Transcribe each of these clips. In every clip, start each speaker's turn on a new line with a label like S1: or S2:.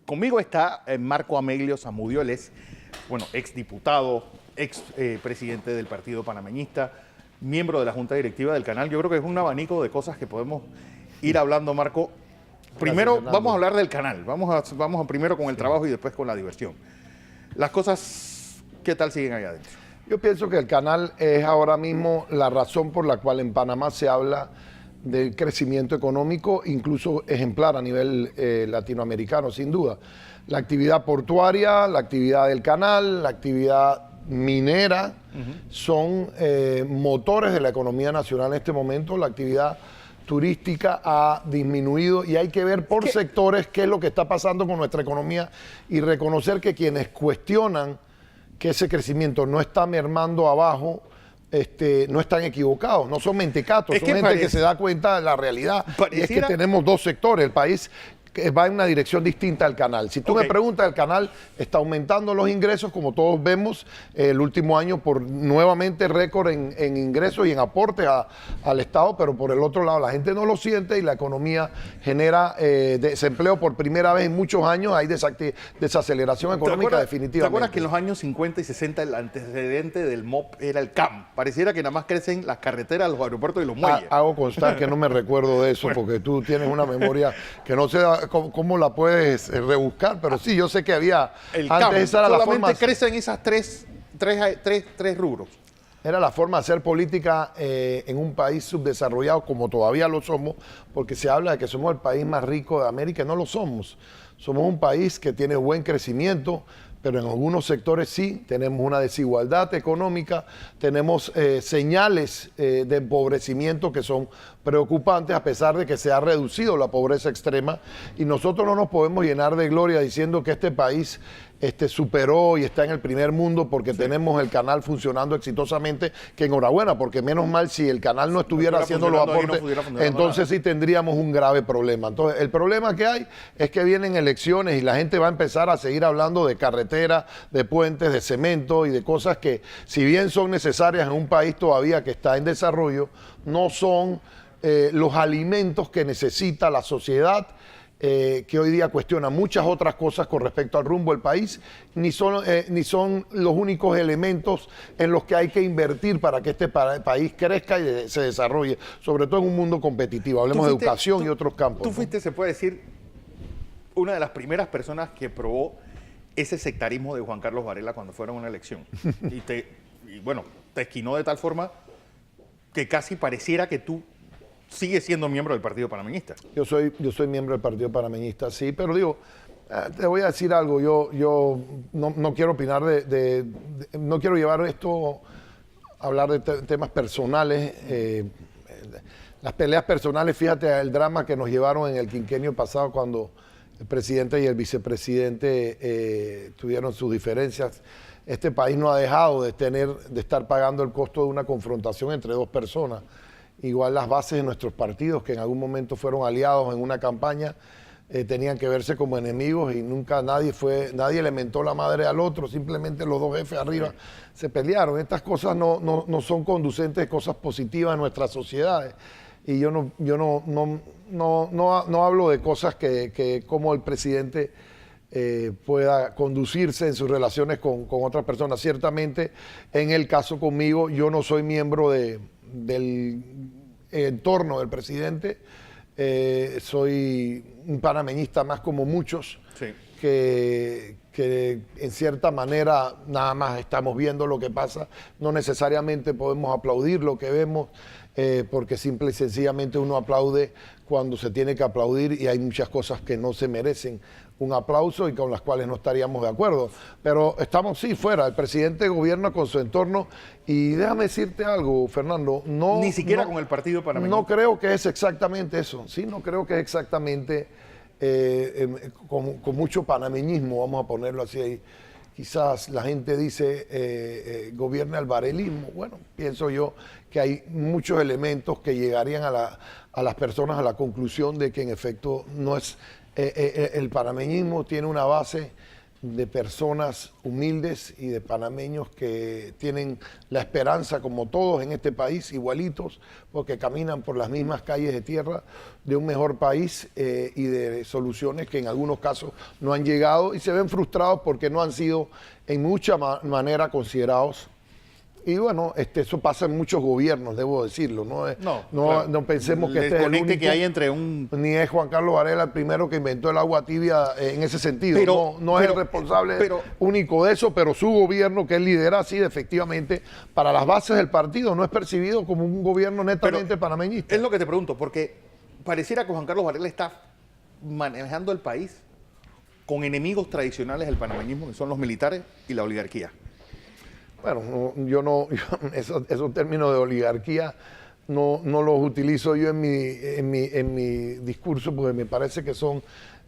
S1: Conmigo está Marco Ameglio Zamudio, él es, exdiputado, presidente del Partido Panameñista, miembro de la Junta Directiva del canal. Yo creo que es un abanico de cosas que podemos ir hablando, Marco. Primero vamos a hablar del canal, vamos a primero con el trabajo y después con la diversión. Las cosas, ¿qué tal siguen allá adentro?
S2: Yo pienso que el canal es ahora mismo la razón por la cual en Panamá se habla del crecimiento económico, incluso ejemplar a nivel latinoamericano, sin duda. La actividad portuaria, la actividad del canal, la actividad minera, son motores de la economía nacional en este momento. La actividad turística ha disminuido y hay que ver por sectores qué es lo que está pasando con nuestra economía y reconocer que quienes cuestionan que ese crecimiento no está mermando abajo, no están equivocados, no son mentecatos, son gente que se da cuenta de la realidad. Y es que tenemos dos sectores, el país va en una dirección distinta al canal. Si tú me preguntas, el canal está aumentando los ingresos, como todos vemos, el último año por nuevamente récord en ingresos y en aportes al Estado, pero por el otro lado la gente no lo siente y la economía genera desempleo por primera vez en muchos años, hay desaceleración económica definitivamente.
S1: ¿Te acuerdas que en los años 50 y 60 el antecedente del MOP era el CAM? Pareciera que nada más crecen las carreteras, los aeropuertos y los muelles.
S2: Hago constar que no me recuerdo de eso, porque tú tienes una memoria que no sé cómo la puedes rebuscar, pero sí, yo sé que había...
S1: Antes esa era la forma... Solamente crecen esas tres rubros.
S2: Era la forma de hacer política en un país subdesarrollado, como todavía lo somos, porque se habla de que somos el país más rico de América, y no lo somos. Somos un país que tiene buen crecimiento, pero en algunos sectores sí, tenemos una desigualdad económica, tenemos señales de empobrecimiento que son preocupantes, a pesar de que se ha reducido la pobreza extrema, y nosotros no nos podemos llenar de gloria diciendo que este país superó y está en el primer mundo porque tenemos el canal funcionando exitosamente, que enhorabuena, porque menos mal si el canal no estuviera haciendo los aportes, entonces sí tendríamos un grave problema. Entonces, el problema que hay es que vienen elecciones y la gente va a empezar a seguir hablando de carreteras, de puentes, de cemento y de cosas que, si bien son necesarias en un país todavía que está en desarrollo, no son los alimentos que necesita la sociedad, que hoy día cuestiona muchas otras cosas con respecto al rumbo del país, ni son los únicos elementos en los que hay que invertir para que este país crezca y se desarrolle, sobre todo en un mundo competitivo. Hablemos de educación y otros campos.
S1: Tú fuiste, se puede decir, una de las primeras personas que probó ese sectarismo de Juan Carlos Varela cuando fueron a una elección. te esquinó de tal forma que casi pareciera que tú sigue siendo miembro del Partido Panameñista.
S2: Yo soy miembro del Partido Panameñista, sí, pero digo, te voy a decir algo, yo no quiero opinar no quiero llevar esto a hablar de temas personales, las peleas personales, fíjate el drama que nos llevaron en el quinquenio pasado cuando el presidente y el vicepresidente tuvieron sus diferencias. Este país no ha dejado de estar pagando el costo de una confrontación entre dos personas. Igual las bases de nuestros partidos, que en algún momento fueron aliados en una campaña, tenían que verse como enemigos y nunca nadie le mentó la madre al otro, simplemente los dos jefes arriba se pelearon. Estas cosas no son conducentes, cosas positivas en nuestras sociedades. Y yo no hablo de cosas que como el presidente pueda conducirse en sus relaciones con otras personas. Ciertamente, en el caso conmigo, yo no soy miembro del entorno del presidente, soy un panameñista más como muchos, que en cierta manera nada más estamos viendo lo que pasa, no necesariamente podemos aplaudir lo que vemos, porque simple y sencillamente uno aplaude cuando se tiene que aplaudir y hay muchas cosas que no se merecen un aplauso y con las cuales no estaríamos de acuerdo. Pero estamos, sí, fuera. El presidente gobierna con su entorno y déjame decirte algo, Fernando.
S1: Ni siquiera con el Partido Panameñista.
S2: No creo que es exactamente eso. Sí, no creo que es exactamente con mucho panameñismo, vamos a ponerlo así ahí. Quizás la gente dice gobierna el varelismo. Bueno, pienso yo que hay muchos elementos que llegarían a las personas a la conclusión de que en efecto no es... el panameñismo tiene una base de personas humildes y de panameños que tienen la esperanza, como todos en este país, igualitos, porque caminan por las mismas calles de tierra de un mejor país y de soluciones que en algunos casos no han llegado y se ven frustrados porque no han sido en mucha manera considerados. Y bueno, eso pasa en muchos gobiernos, debo decirlo. No pensemos que este es el único
S1: que hay entre un...
S2: Ni es Juan Carlos Varela el primero que inventó el agua tibia en ese sentido. No es el responsable único de eso, pero su gobierno que él lidera, sí, efectivamente, para las bases del partido, no es percibido como un gobierno netamente panameñista.
S1: Es lo que te pregunto, porque pareciera que Juan Carlos Varela está manejando el país con enemigos tradicionales del panameñismo, que son los militares y la oligarquía.
S2: Bueno, esos términos de oligarquía no los utilizo yo en mi discurso porque me parece que son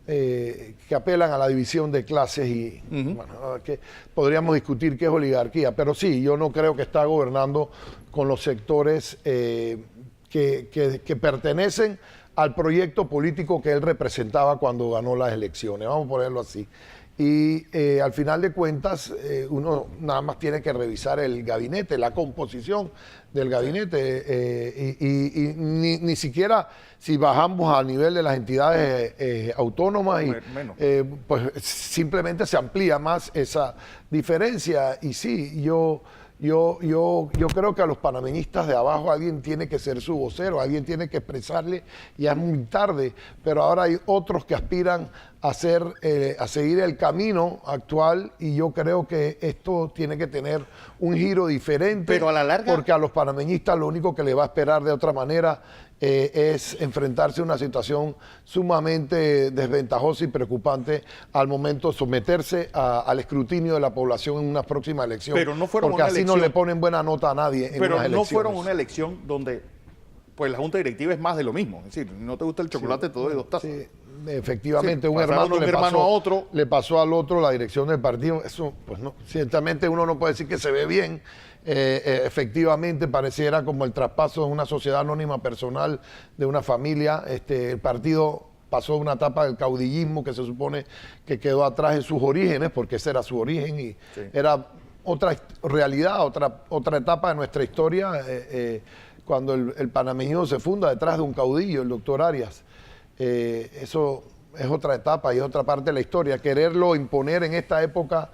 S2: que apelan a la división de clases y bueno, que podríamos discutir qué es oligarquía, pero sí, yo no creo que está gobernando con los sectores que pertenecen al proyecto político que él representaba cuando ganó las elecciones, vamos a ponerlo así. Y al final de cuentas, uno nada más tiene que revisar el gabinete, la composición del gabinete. Y ni siquiera si bajamos al nivel de las entidades autónomas, pues simplemente se amplía más esa diferencia. Y sí, yo creo que a los panameñistas de abajo alguien tiene que ser su vocero, alguien tiene que expresarle, ya es muy tarde, pero ahora hay otros que aspiran a seguir el camino actual y yo creo que esto tiene que tener un giro diferente.
S1: Pero a la larga...
S2: Porque a los panameñistas lo único que le va a esperar de otra manera es enfrentarse a una situación sumamente desventajosa y preocupante al momento de someterse al escrutinio de la población en una próxima elección.
S1: Pero no fueron
S2: porque
S1: una
S2: así
S1: elección,
S2: no le ponen buena nota a nadie en
S1: pero
S2: unas elecciones.
S1: Pero no fueron una elección donde pues la Junta Directiva es más de lo mismo. Es decir, no te gusta el chocolate, te doy 2 tazas.
S2: Sí. Efectivamente,
S1: sí,
S2: un hermano
S1: a otro.
S2: Le pasó al otro la dirección del partido. Eso, pues no, ciertamente uno no puede decir que se ve bien. Efectivamente, pareciera como el traspaso de una sociedad anónima personal de una familia. El partido pasó una etapa del caudillismo que se supone que quedó atrás en sus orígenes, porque ese era su origen y era otra realidad, otra etapa de nuestra historia, cuando el panameñismo se funda detrás de un caudillo, el doctor Arias. Eso es otra etapa y es otra parte de la historia. Quererlo imponer en esta época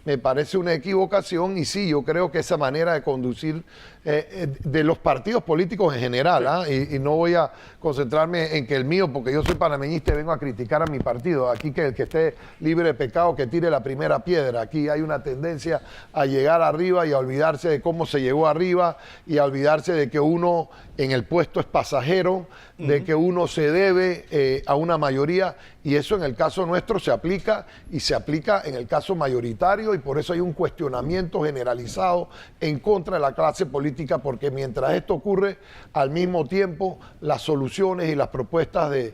S2: me parece una equivocación y sí, yo creo que esa manera de conducir de los partidos políticos en general, y no voy a concentrarme en que el mío, porque yo soy panameñista y vengo a criticar a mi partido, aquí que el que esté libre de pecado que tire la primera piedra. Aquí hay una tendencia a llegar arriba y a olvidarse de cómo se llegó arriba y a olvidarse de que uno en el puesto es pasajero, de que uno se debe a una mayoría, y eso en el caso nuestro se aplica y se aplica en el caso mayoritario, y por eso hay un cuestionamiento generalizado en contra de la clase política, porque mientras esto ocurre, al mismo tiempo las soluciones y las propuestas de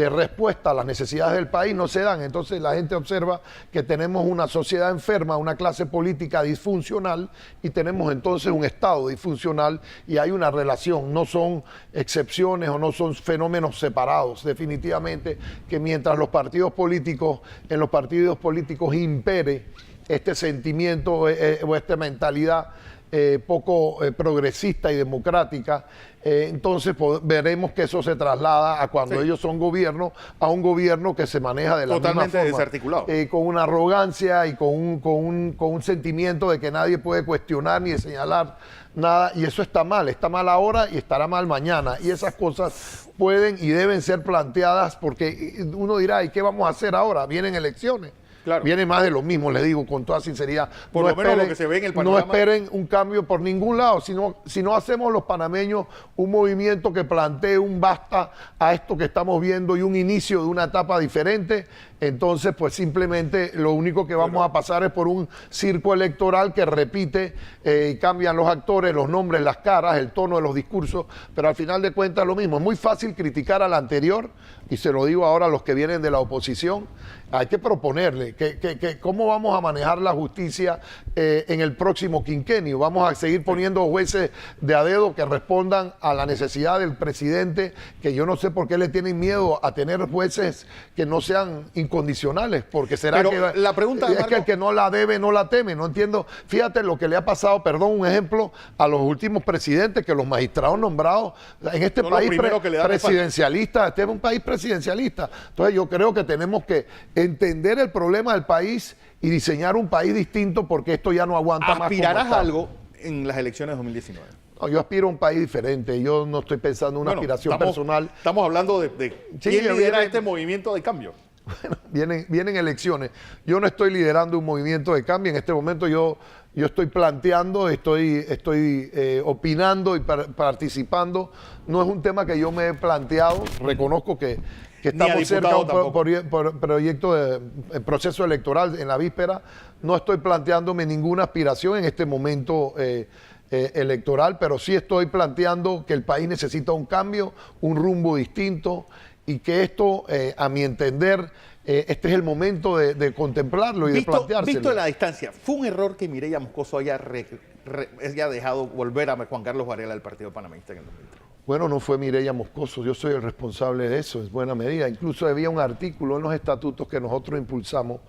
S2: respuesta a las necesidades del país no se dan. Entonces la gente observa que tenemos una sociedad enferma, una clase política disfuncional, y tenemos entonces un Estado disfuncional, y hay una relación, no son excepciones o no son fenómenos separados. Definitivamente que mientras en los partidos políticos impere este sentimiento o esta mentalidad poco progresista y democrática, entonces veremos que eso se traslada a cuando ellos son gobierno, a un gobierno que se maneja de la
S1: totalmente
S2: misma forma,
S1: desarticulado,
S2: con una arrogancia y con un sentimiento de que nadie puede cuestionar ni señalar nada, y eso está mal ahora y estará mal mañana, y esas cosas pueden y deben ser planteadas, porque uno dirá, ¿y qué vamos a hacer ahora? Vienen elecciones. Claro. Viene más de lo mismo, les digo con toda sinceridad.
S1: Por lo menos lo que se ve en el panorama.
S2: No esperen un cambio por ningún lado, si no hacemos los panameños un movimiento que plantee un basta a esto que estamos viendo y un inicio de una etapa diferente, entonces pues simplemente lo único que vamos a pasar es por un circo electoral que repite y cambian los actores, los nombres, las caras, el tono de los discursos, pero al final de cuentas lo mismo. Es muy fácil criticar al anterior, y se lo digo ahora a los que vienen de la oposición, hay que proponerle cómo vamos a manejar la justicia en el próximo quinquenio. Vamos a seguir poniendo jueces de a dedo que respondan a la necesidad del presidente, que yo no sé por qué le tienen miedo a tener jueces que no sean incondicionales, porque será
S1: Pero
S2: que
S1: la pregunta,
S2: es
S1: Marco,
S2: que el que no la debe no la teme. No entiendo. Fíjate lo que le ha pasado, perdón, un ejemplo, a los últimos presidentes, que los magistrados nombrados en este país presidencialista, este es un país presidencialista. Entonces yo creo que tenemos que entender el problema del país y diseñar un país distinto, porque esto ya no aguanta más.
S1: ¿aspirarás a algo en las elecciones de 2019?
S2: No, yo aspiro a un país diferente. Yo no estoy pensando en una aspiración personal.
S1: Estamos hablando de quién lidera este movimiento de cambio.
S2: Bueno, vienen elecciones. Yo no estoy liderando un movimiento de cambio. En este momento yo estoy planteando, estoy opinando y participando. No es un tema que yo me he planteado. Reconozco que estamos cerca de un proyecto de proceso electoral en la víspera. No estoy planteándome ninguna aspiración en este momento electoral, pero sí estoy planteando que el país necesita un cambio, un rumbo distinto, y que esto, a mi entender, este es el momento de contemplarlo y de planteárselo.
S1: Visto a la distancia, ¿fue un error que Mireya Moscoso haya dejado volver a Juan Carlos Varela al Partido Panameñista en el 2003?
S2: Bueno, no fue Mireya Moscoso, yo soy el responsable de eso, en buena medida. Incluso había un artículo en los estatutos que nosotros impulsamos,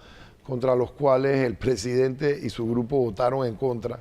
S2: contra los cuales el presidente y su grupo votaron en contra,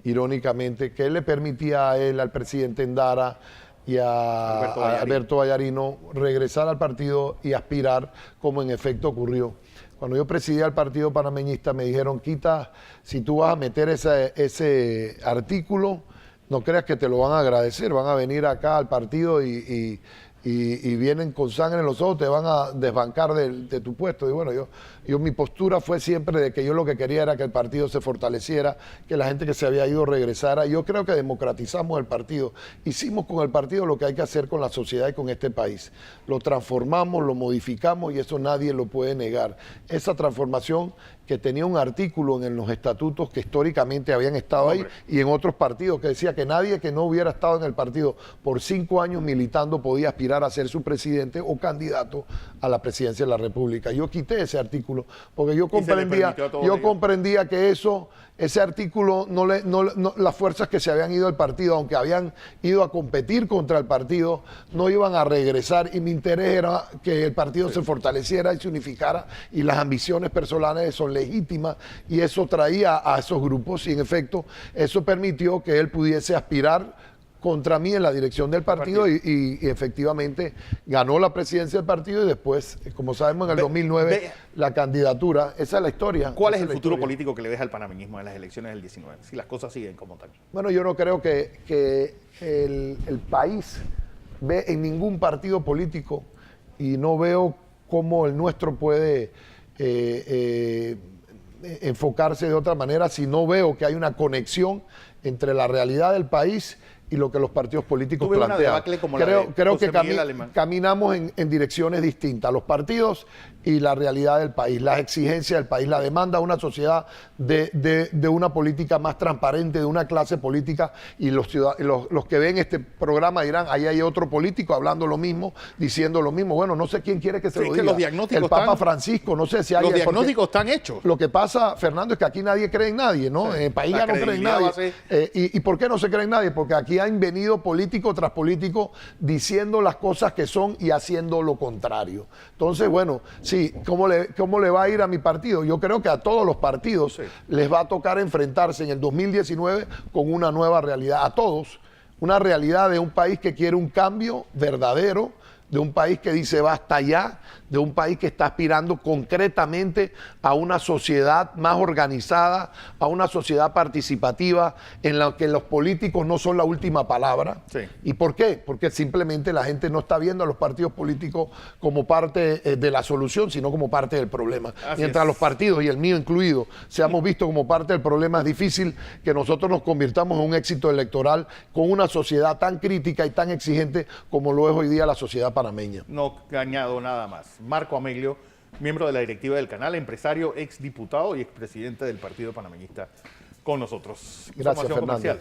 S2: irónicamente, que le permitía a él, al presidente Endara y a Alberto Vallarino regresar al partido y aspirar, como en efecto ocurrió. Cuando yo presidía el Partido Panameñista me dijeron: quita, si tú vas a meter ese artículo, no creas que te lo van a agradecer, van a venir acá al partido y vienen con sangre en los ojos, te van a desbancar de tu puesto. Y bueno, mi postura fue siempre de que yo lo que quería era que el partido se fortaleciera, que la gente que se había ido regresara. Yo creo que democratizamos el partido. Hicimos con el partido lo que hay que hacer con la sociedad y con este país. Lo transformamos, lo modificamos, y eso nadie lo puede negar. Esa transformación, que tenía un artículo en los estatutos que históricamente habían estado ahí, y en otros partidos, que decía que nadie que no hubiera estado en el partido por 5 años militando podía aspirar a ser su presidente o candidato a la presidencia de la República. Yo quité ese artículo porque yo comprendía que ese artículo, las fuerzas que se habían ido del partido, aunque habían ido a competir contra el partido, no iban a regresar, y mi interés era que el partido se fortaleciera y se unificara, y las ambiciones personales son legítimas, y eso traía a esos grupos, y en efecto eso permitió que él pudiese aspirar contra mí en la dirección del partido y efectivamente ganó la presidencia del partido, y después, como sabemos, en el 2009 la candidatura. Esa es la historia.
S1: ¿Cuál es el futuro político que le deja al panameñismo en las elecciones del 19, si las cosas siguen como tal?
S2: Bueno, yo no creo que el país ve en ningún partido político, y no veo cómo el nuestro puede enfocarse de otra manera, si no veo que hay una conexión entre la realidad del país y lo que los partidos políticos plantean. Creo que caminamos en direcciones distintas, los partidos y la realidad del país, las exigencias del país, la demanda de una sociedad de una política más transparente, de una clase política, y los que ven este programa dirán: ahí hay otro político hablando lo mismo, diciendo lo mismo. Bueno, no sé quién quiere que se lo diga.
S1: Los diagnósticos
S2: el Papa Francisco, no sé si hay...
S1: Los diagnósticos están hechos.
S2: Lo que pasa, Fernando, es que aquí nadie cree en nadie, ¿no? En el país ya no cree en nadie. ¿Y por qué no se cree en nadie? Porque aquí han venido político tras político diciendo las cosas que son y haciendo lo contrario. Entonces, bueno, sí, ¿cómo le va a ir a mi partido? Yo creo que a todos los partidos les va a tocar enfrentarse en el 2019 con una nueva realidad. A todos, una realidad de un país que quiere un cambio verdadero, de un país que dice basta ya, de un país que está aspirando concretamente a una sociedad más organizada, a una sociedad participativa en la que los políticos no son la última palabra.
S1: Sí.
S2: ¿Y por qué? Porque simplemente la gente no está viendo a los partidos políticos como parte de la solución, sino como parte del problema. Mientras los partidos, y el mío incluido, seamos vistos como parte del problema, es difícil que nosotros nos convirtamos en un éxito electoral con una sociedad tan crítica y tan exigente como lo es hoy día la sociedad panameña.
S1: No añado nada más. Marco Ameglio, miembro de la directiva del canal, empresario, exdiputado y expresidente del Partido Panameñista, con nosotros.
S2: Gracias, Fernando.